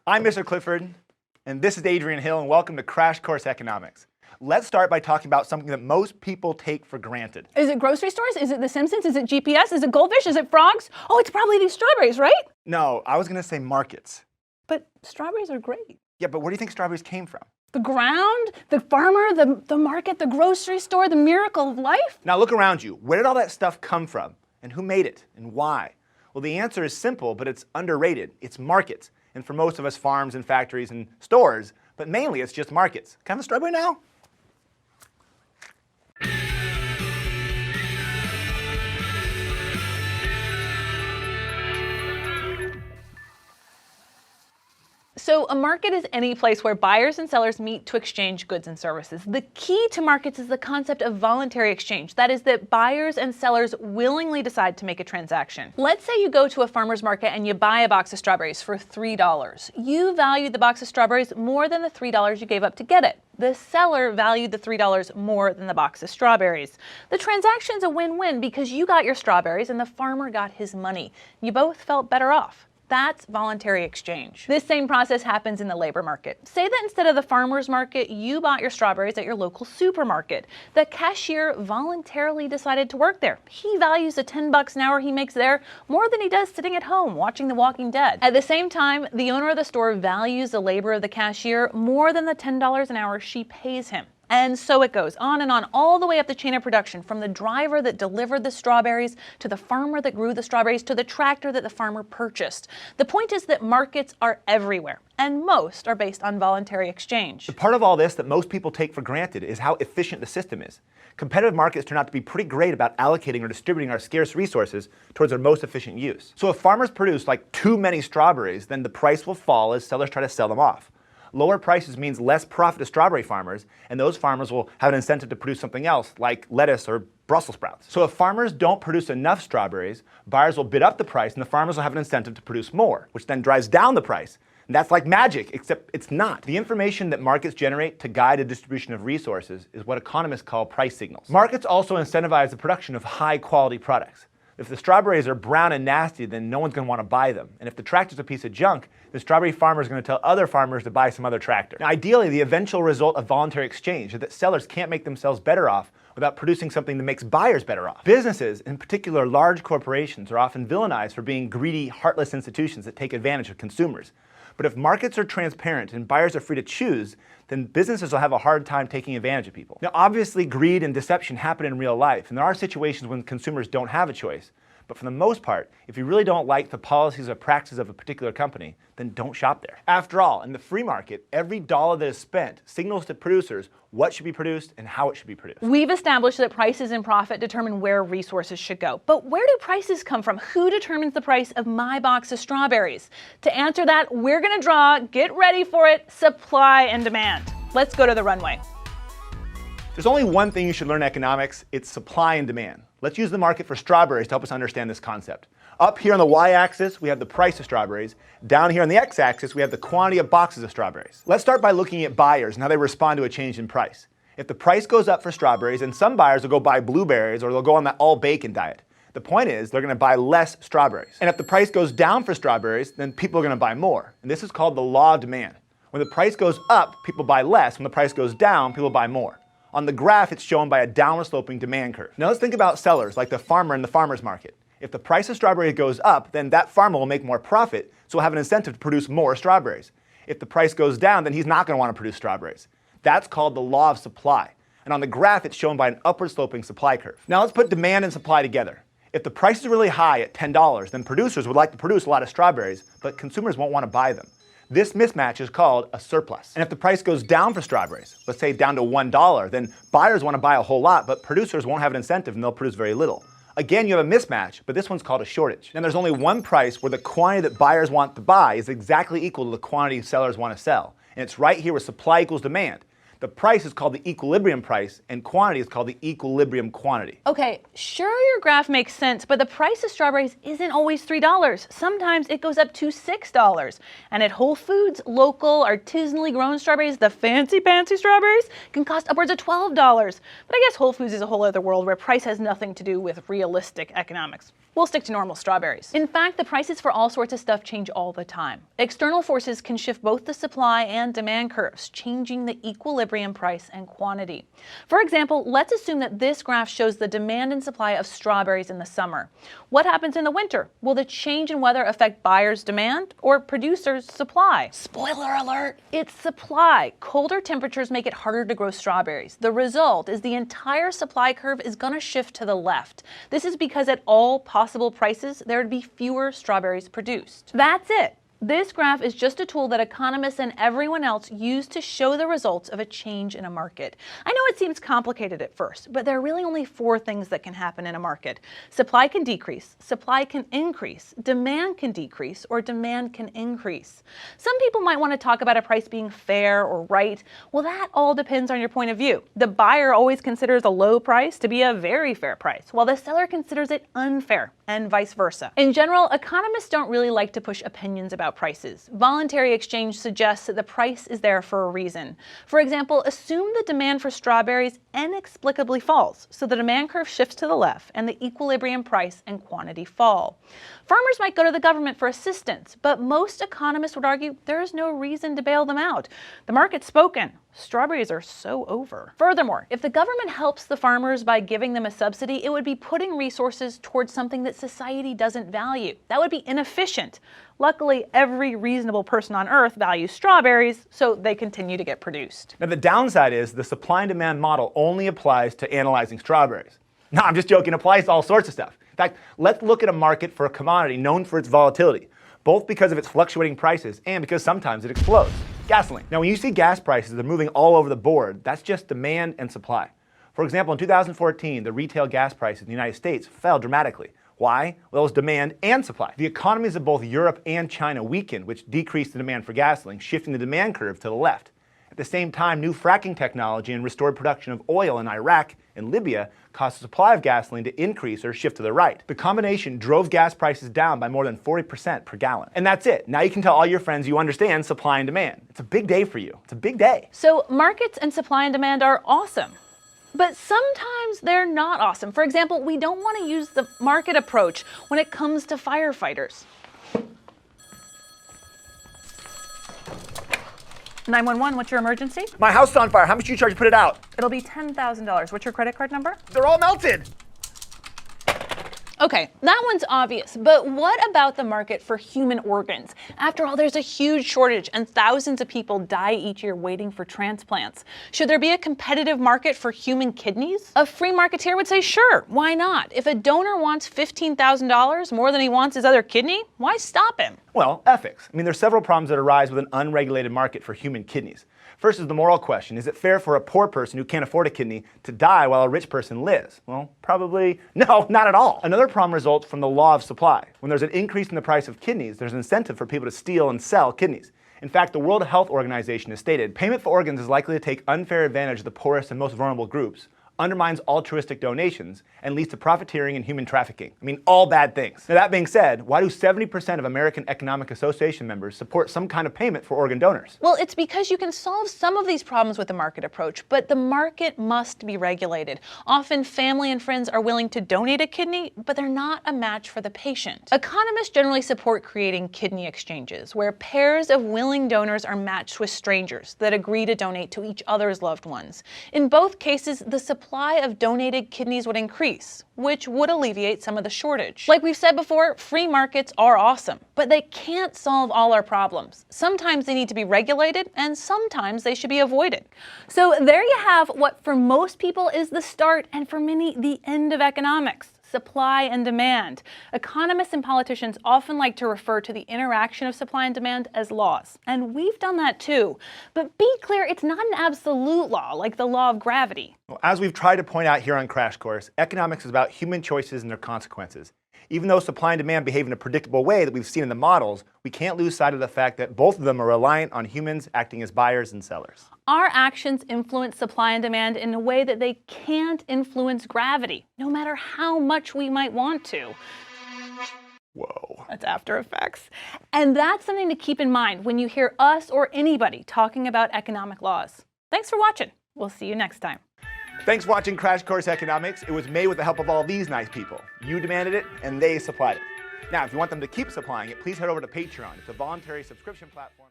I'm Mr. Clifford, and this is Adrian Hill, and welcome to Crash Course Economics. Let's start by talking about something that most people take for granted. Is it grocery stores? Is it The Simpsons? Is it GPS? Is it goldfish? Is it frogs? Oh, it's probably these strawberries, right? No, I was going to say markets. But strawberries are great. Yeah, but where do you think strawberries came from? The ground, the farmer, the market, the grocery store, the miracle of life. Now look around you. Where did all that stuff come from? And who made it? And why? Well, the answer is simple, but it's underrated. It's markets. And for most of us, farms and factories and stores. But mainly, it's just markets. Can I have a strawberry now? So a market is any place where buyers and sellers meet to exchange goods and services. The key to markets is the concept of voluntary exchange. That is that buyers and sellers willingly decide to make a transaction. Let's say you go to a farmer's market and you buy a box of strawberries for $3. You valued the box of strawberries more than the $3 you gave up to get it. The seller valued the $3 more than the box of strawberries. The transaction's a win-win because you got your strawberries and the farmer got his money. You both felt better off. That's voluntary exchange. This same process happens in the labor market. Say that instead of the farmer's market, you bought your strawberries at your local supermarket. The cashier voluntarily decided to work there. He values the $10 an hour he makes there more than he does sitting at home watching The Walking Dead. At the same time, the owner of the store values the labor of the cashier more than the $10 an hour she pays him. And so it goes on and on, all the way up the chain of production, from the driver that delivered the strawberries, to the farmer that grew the strawberries, to the tractor that the farmer purchased. The point is that markets are everywhere, and most are based on voluntary exchange. The part of all this that most people take for granted is how efficient the system is. Competitive markets turn out to be pretty great about allocating or distributing our scarce resources towards their most efficient use. So if farmers produce like too many strawberries, then the price will fall as sellers try to sell them off. Lower prices means less profit to strawberry farmers, and those farmers will have an incentive to produce something else, like lettuce or Brussels sprouts. So if farmers don't produce enough strawberries, buyers will bid up the price, and the farmers will have an incentive to produce more, which then drives down the price. And that's like magic, except it's not. The information that markets generate to guide a distribution of resources is what economists call price signals. Markets also incentivize the production of high-quality products. If the strawberries are brown and nasty, then no one's going to want to buy them. And if the tractor's a piece of junk, the strawberry farmer is going to tell other farmers to buy some other tractor. Now, ideally, the eventual result of voluntary exchange is that sellers can't make themselves better off without producing something that makes buyers better off. Businesses, in particular large corporations, are often villainized for being greedy, heartless institutions that take advantage of consumers. But if markets are transparent and buyers are free to choose, then businesses will have a hard time taking advantage of people. Now, obviously, greed and deception happen in real life, and there are situations when consumers don't have a choice. But for the most part, if you really don't like the policies or practices of a particular company, then don't shop there. After all, in the free market, every dollar that is spent signals to producers what should be produced and how it should be produced. We've established that prices and profit determine where resources should go. But where do prices come from? Who determines the price of my box of strawberries? To answer that, we're going to draw, get ready for it, supply and demand. Let's go to the runway. There's only one thing you should learn in economics, it's supply and demand. Let's use the market for strawberries to help us understand this concept. Up here on the y-axis, we have the price of strawberries. Down here on the x-axis, we have the quantity of boxes of strawberries. Let's start by looking at buyers and how they respond to a change in price. If the price goes up for strawberries, then some buyers will go buy blueberries or they'll go on that all-bacon diet. The point is, they're going to buy less strawberries. And if the price goes down for strawberries, then people are going to buy more. And this is called the law of demand. When the price goes up, people buy less. When the price goes down, people buy more. On the graph, it's shown by a downward sloping demand curve. Now let's think about sellers, like the farmer in the farmer's market. If the price of strawberries goes up, then that farmer will make more profit, so he'll have an incentive to produce more strawberries. If the price goes down, then he's not going to want to produce strawberries. That's called the law of supply. And on the graph, it's shown by an upward sloping supply curve. Now let's put demand and supply together. If the price is really high at $10, then producers would like to produce a lot of strawberries, but consumers won't want to buy them. This mismatch is called a surplus. And if the price goes down for strawberries, let's say down to $1, then buyers want to buy a whole lot, but producers won't have an incentive and they'll produce very little. Again, you have a mismatch, but this one's called a shortage. And there's only one price where the quantity that buyers want to buy is exactly equal to the quantity sellers want to sell. And it's right here where supply equals demand. The price is called the equilibrium price, and quantity is called the equilibrium quantity. Okay, sure your graph makes sense, but the price of strawberries isn't always $3. Sometimes it goes up to $6. And at Whole Foods, local, artisanally grown strawberries, the fancy strawberries, can cost upwards of $12. But I guess Whole Foods is a whole other world where price has nothing to do with realistic economics. We'll stick to normal strawberries. In fact, the prices for all sorts of stuff change all the time. External forces can shift both the supply and demand curves, changing the equilibrium price and quantity. For example, let's assume that this graph shows the demand and supply of strawberries in the summer. What happens in the winter? Will the change in weather affect buyers' demand or producers' supply? Spoiler alert, it's supply. Colder temperatures make it harder to grow strawberries. The result is the entire supply curve is going to shift to the left. This is because at all possible prices, there would be fewer strawberries produced. That's it. This graph is just a tool that economists and everyone else use to show the results of a change in a market. I know it seems complicated at first, but there are really only 4 things that can happen in a market. Supply can decrease, supply can increase, demand can decrease, or demand can increase. Some people might want to talk about a price being fair or right. Well, that all depends on your point of view. The buyer always considers a low price to be a very fair price, while the seller considers it unfair, and vice versa. In general, economists don't really like to push opinions about prices. Voluntary exchange suggests that the price is there for a reason. For example, assume the demand for strawberries inexplicably falls, so the demand curve shifts to the left and the equilibrium price and quantity fall. Farmers might go to the government for assistance, but most economists would argue there is no reason to bail them out. The market's spoken. Strawberries are so over. Furthermore, if the government helps the farmers by giving them a subsidy, it would be putting resources towards something that society doesn't value. That would be inefficient. Luckily, every reasonable person on Earth values strawberries, so they continue to get produced. Now the downside is the supply and demand model only applies to analyzing strawberries. No, I'm just joking, it applies to all sorts of stuff. In fact, let's look at a market for a commodity known for its volatility, both because of its fluctuating prices and because sometimes it explodes. Gasoline. Now when you see gas prices, they're moving all over the board. That's just demand and supply. For example, in 2014, the retail gas prices in the United States fell dramatically. Why? Well, it was demand and supply. The economies of both Europe and China weakened, which decreased the demand for gasoline, shifting the demand curve to the left. At the same time, new fracking technology and restored production of oil in Iraq and Libya caused the supply of gasoline to increase or shift to the right. The combination drove gas prices down by more than 40% per gallon. And that's it. Now you can tell all your friends you understand supply and demand. It's a big day for you. It's a big day. So markets and supply and demand are awesome. But sometimes they're not awesome. For example, we don't want to use the market approach when it comes to firefighters. 911, what's your emergency? My house is on fire. How much do you charge to put it out? It'll be $10,000. What's your credit card number? They're all melted. Okay, that one's obvious, but what about the market for human organs? After all, there's a huge shortage and thousands of people die each year waiting for transplants. Should there be a competitive market for human kidneys? A free marketeer would say, sure, why not? If a donor wants $15,000 more than he wants his other kidney, why stop him? Well, ethics. I mean, there's several problems that arise with an unregulated market for human kidneys. First is the moral question. Is it fair for a poor person who can't afford a kidney to die while a rich person lives? Well, probably no, not at all. Another problem results from the law of supply. When there's an increase in the price of kidneys, there's an incentive for people to steal and sell kidneys. In fact, the World Health Organization has stated, payment for organs is likely to take unfair advantage of the poorest and most vulnerable groups, undermines altruistic donations, and leads to profiteering and human trafficking. I mean, all bad things. Now that being said, why do 70% of American Economic Association members support some kind of payment for organ donors? Well, it's because you can solve some of these problems with the market approach, but the market must be regulated. Often family and friends are willing to donate a kidney, but they're not a match for the patient. Economists generally support creating kidney exchanges, where pairs of willing donors are matched with strangers that agree to donate to each other's loved ones. In both cases, the supply of donated kidneys would increase, which would alleviate some of the shortage. Like we've said before, free markets are awesome, but they can't solve all our problems. Sometimes they need to be regulated, and sometimes they should be avoided. So there you have what for most people is the start, and for many, the end of economics. Supply and demand. Economists and politicians often like to refer to the interaction of supply and demand as laws, and we've done that too. But be clear, it's not an absolute law like the law of gravity. Well, as we've tried to point out here on Crash Course, economics is about human choices and their consequences. Even though supply and demand behave in a predictable way that we've seen in the models, we can't lose sight of the fact that both of them are reliant on humans acting as buyers and sellers. Our actions influence supply and demand in a way that they can't influence gravity, no matter how much we might want to. Whoa. That's After Effects. And that's something to keep in mind when you hear us or anybody talking about economic laws. Thanks for watching. We'll see you next time. Thanks for watching Crash Course Economics. It was made with the help of all these nice people. You demanded it, and they supplied it. Now, if you want them to keep supplying it, please head over to Patreon. It's a voluntary subscription platform.